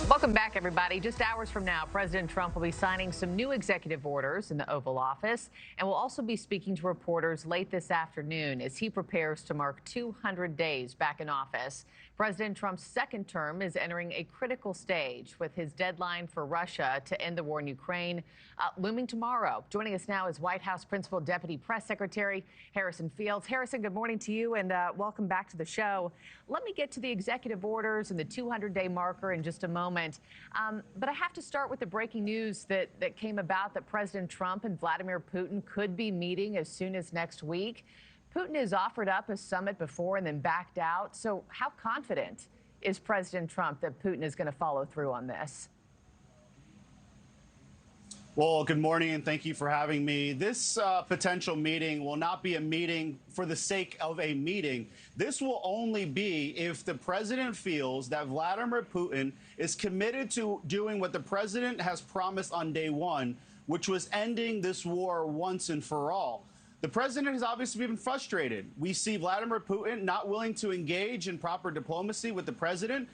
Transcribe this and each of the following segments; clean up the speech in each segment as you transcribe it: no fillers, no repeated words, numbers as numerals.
Welcome back, everybody. Just hours from now, President Trump will be signing some new executive orders in the Oval Office and will also be speaking to reporters late this afternoon as he prepares to mark 200 days back in office. President Trump's second term is entering a critical stage with his deadline for Russia to end the war in Ukraine looming tomorrow. Joining us now is White House Principal Deputy Press Secretary Harrison Fields. Harrison, good morning to you and welcome back to the show. Let me get to the executive orders and the 200-day marker in just a moment. But I have to start with the breaking news that came about that President Trump and Vladimir Putin could be meeting as soon as next week. Putin has offered up a summit before and then backed out. So how confident is President Trump that Putin is going to follow through on this? Well, good morning, and thank you for having me. This potential meeting will not be a meeting for the sake of a meeting. This will only be if the president feels that Vladimir Putin is committed to doing what the president has promised on day one, which was ending this war once and for all. The president has obviously been frustrated. We see Vladimir Putin not willing to engage in proper diplomacy with the president.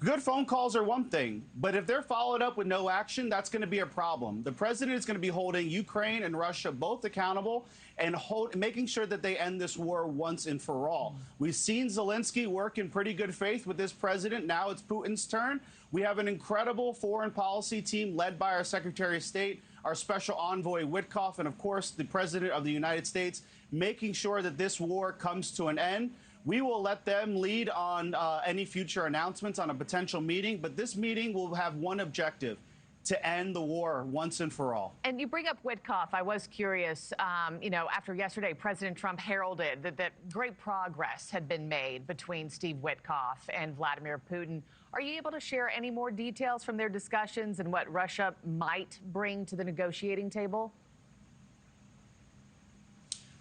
Good phone calls are one thing, but if they're followed up with no action, that's going to be a problem. The president is going to be holding Ukraine and Russia both accountable and making sure that they end this war once and for all. We've seen Zelensky work in pretty good faith with this president. Now it's Putin's turn. We have an incredible foreign policy team led by our Secretary of State, our special envoy Witkoff, and of course the President of the United States, making sure that this war comes to an end. We will let them lead on any future announcements on a potential meeting, but this meeting will have one objective: to end the war once and for all. And you bring up Witkoff. I was curious, after yesterday, President Trump heralded that great progress had been made between Steve Witkoff and Vladimir Putin. Are you able to share any more details from their discussions and what Russia might bring to the negotiating table?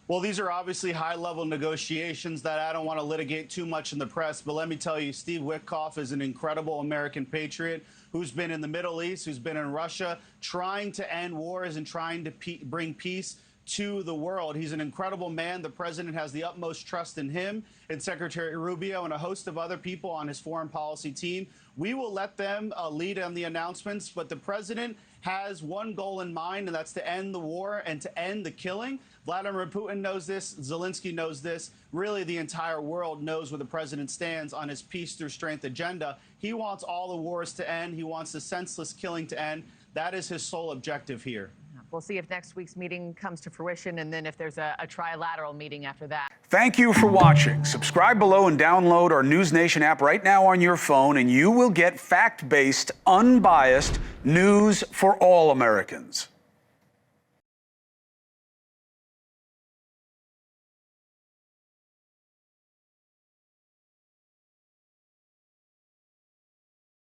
Well, these are obviously high-level negotiations that I don't want to litigate too much in the press, but let me tell you, Steve Witkoff is an incredible American patriot who's been in the Middle East, who's been in Russia, trying to end wars and trying to bring peace to the world. He's an incredible man. The president has the utmost trust in him and Secretary Rubio and a host of other people on his foreign policy team. We will let them lead on the announcements, but the president has one goal in mind, and that's to end the war and to end the killing. Vladimir Putin knows this. Zelensky knows this. Really, the entire world knows where the president stands on his peace through strength agenda. He wants all the wars to end. He wants the senseless killing to end. That is his sole objective here. We'll see if next week's meeting comes to fruition and then if there's a trilateral meeting after that. Thank you for watching. Subscribe below and download our NewsNation app right now on your phone, and you will get fact-based, unbiased news for all Americans.